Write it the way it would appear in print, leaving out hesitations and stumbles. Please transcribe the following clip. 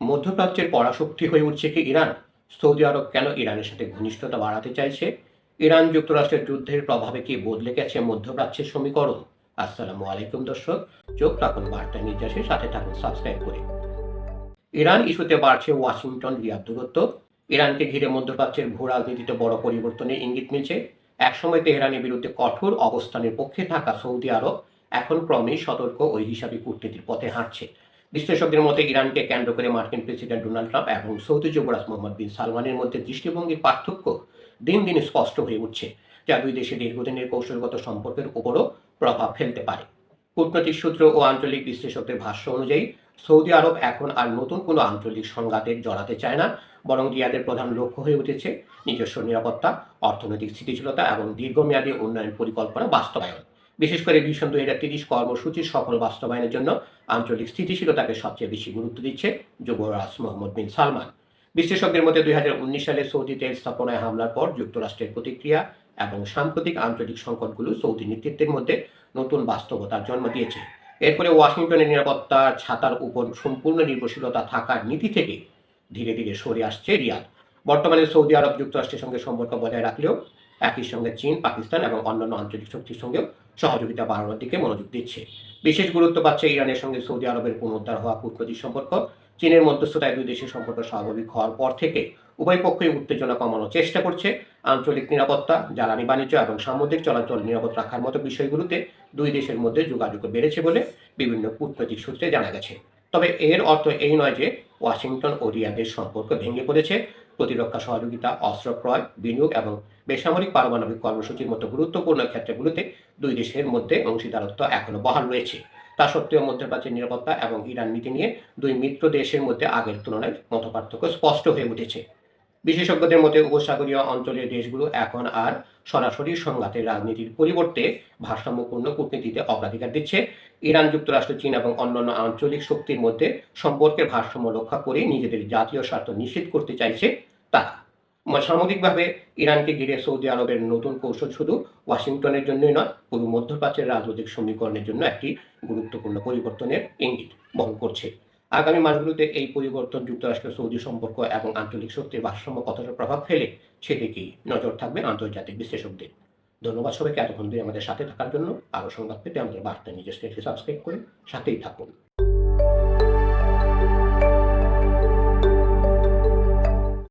মধ্যপ্রাচ্যের পরাশক্তি হয়ে উঠছে কি ইরান? সৌদি আরব কেন ইরানের সাথে ঘনিষ্ঠতা বাড়াতে চাইছে? ইরান যুক্তরাষ্ট্রের যুদ্ধের প্রভাবে কি বদলে গেছে মধ্যপ্রাচ্যের সমীকরণ? আসসালামু আলাইকুম দর্শক, চোখ রাখুন বার্তা নির্যাসের সাথে থাকুন সাবস্ক্রাইব করে। ইরান ইস্যুতে বাড়ছে ওয়াশিংটন রিয়াদ দূরত্ব। ইরানকে ঘিরে মধ্যপ্রাচ্যের ভূ রাজনীতিতে বড় পরিবর্তনের ইঙ্গিত মিলছে। একসময় তেহরানের বিরুদ্ধে কঠোর অবস্থানের পক্ষে থাকা সৌদি আরব এখন ক্রমেই সতর্ক ওই হিসাবে কূটনীতির পথে হাঁটছে। বিশ্লেষকদের মতে ইরানকে কেন্দ্র করে মার্কিন প্রেসিডেন্ট ডোনাল্ড ট্রাম্প এবং সৌদি যুবরাজ মোহাম্মদ বিন সালমানের মধ্যে দৃষ্টিভঙ্গির পার্থক্য দিন দিন স্পষ্ট হয়ে উঠছে, যা দুই দেশের দীর্ঘদিনের কৌশলগত সম্পর্কের উপরও প্রভাব ফেলতে পারে। কূটনৈতিক সূত্র ও আঞ্চলিক বিশ্লেষকদের ভাষ্য অনুযায়ী সৌদি আরব এখন আর নতুন কোনো আঞ্চলিক সংঘাতে জড়াতে চায় না, বরং রিয়াদের প্রধান লক্ষ্য হয়ে উঠেছে নিজস্ব নিরাপত্তা, অর্থনৈতিক স্থিতিশীলতা এবং দীর্ঘমেয়াদী উন্নয়ন পরিকল্পনা বাস্তবায়ন। বিশেষ করে ভিশন 2030 কর্মসূচির সফল বাস্তবায়নের জন্য আঞ্চলিক স্থিতিশীলতাকে সবচেয়ে বেশি গুরুত্ব দিচ্ছে যুবরাজ মোহাম্মদ বিন সালমান। বিশ্লেষকদের মতে 2019 সালে সৌদি তেল স্থাপনায় হামলার পর যুক্তরাষ্ট্রের প্রতিক্রিয়া এবং সাম্প্রতিক আঞ্চলিক সংকটগুলো সৌদি নেতৃত্বের মধ্যে নতুন বাস্তবতার জন্ম দিয়েছে। এরপরে ওয়াশিংটনের নিরাপত্তার ছাতার উপর সম্পূর্ণ নির্ভরশীলতা থাকার নীতি থেকে ধীরে ধীরে সরে আসছে রিয়াদ। বর্তমানে সৌদি আরব যুক্তরাষ্ট্রের সঙ্গে সম্পর্ক বজায় রাখলেও একই সঙ্গে চীন, পাকিস্তান এবং অন্যান্য আঞ্চলিক শক্তির সঙ্গেও সহযোগিতা বাড়ানোর দিকে মনোযোগ দিচ্ছে। বিশেষ গুরুত্ব পাচ্ছে ইরানের সঙ্গে সৌদি আরবের পুনরুদ্ধার হওয়া কূটনৈতিক সম্পর্ক। চীনের মধ্যস্থতায় দুই দেশের সম্পর্ক স্বাভাবিক হওয়ার পর থেকে উভয় পক্ষই উত্তেজনা কমানোর চেষ্টা করছে। আঞ্চলিক নিরাপত্তা, জ্বালানি বাণিজ্য এবং সামুদ্রিক চলাচল নিরাপদ রাখার মতো বিষয়গুলোতে দুই দেশের মধ্যে যোগাযোগ বেড়েছে বলে বিভিন্ন কূটনৈতিক সূত্রে জানা গেছে। তবে এর অর্থ এই নয় যে ওয়াশিংটন ও রিয়াদের সম্পর্ক ভেঙে পড়েছে। প্রতিরক্ষা সহযোগিতা, অস্ত্র ক্রয়, বিনিয়োগ এবং বেসামরিক পারমাণবিক কর্মসূচির মতো গুরুত্বপূর্ণ ক্ষেত্রগুলোতে দুই দেশের মধ্যে অংশীদারত্ব এখনো বহাল রয়েছে। তা সত্ত্বেও মধ্যপ্রাচ্যের নিরাপত্তা এবং ইরান নীতি নিয়ে দুই মিত্র দেশের মধ্যে আগের তুলনায় মতপার্থক্য স্পষ্ট হয়ে উঠেছে। বিশেষজ্ঞদের মতে উপসাগরীয় অঞ্চলের দেশগুলো এখন আর সরাসরি সংঘাতের রাজনীতির পরিবর্তে ভারসাম্যপূর্ণ কূটনীতিতে অগ্রাধিকার দিচ্ছে। ইরান, যুক্তরাষ্ট্র, চীন এবং অন্যান্য আঞ্চলিক শক্তির মধ্যে সম্পর্কের ভারসাম্য রক্ষা করে নিজেদের জাতীয় স্বার্থ নিশ্চিত করতে চাইছে তারা। সামরিকভাবে ইরানকে ঘিরে সৌদি আরবের নতুন কৌশল শুধু ওয়াশিংটনের জন্যই নয়, পুরো মধ্যপ্রাচ্যের রাজনৈতিক সমীকরণের জন্য একটি গুরুত্বপূর্ণ পরিবর্তনের ইঙ্গিত বহন করছে। আগামী মাসগুলোতে এই পরিবর্তন যুক্তরাষ্ট্র সৌদি সম্পর্ক এবং আঞ্চলিক শক্তির ভারসাম্য কতটা প্রভাব ফেলে সেদিকেই নজর থাকবে আন্তর্জাতিক বিশ্লেষকদের। ধন্যবাদ সবাইকে এতক্ষণ ধরে আমাদের সাথে থাকার জন্য। আরও সংবাদ পেতে আমাদের বার্তা নিজস্ব সাবস্ক্রাইব করে সাথেই থাকুন।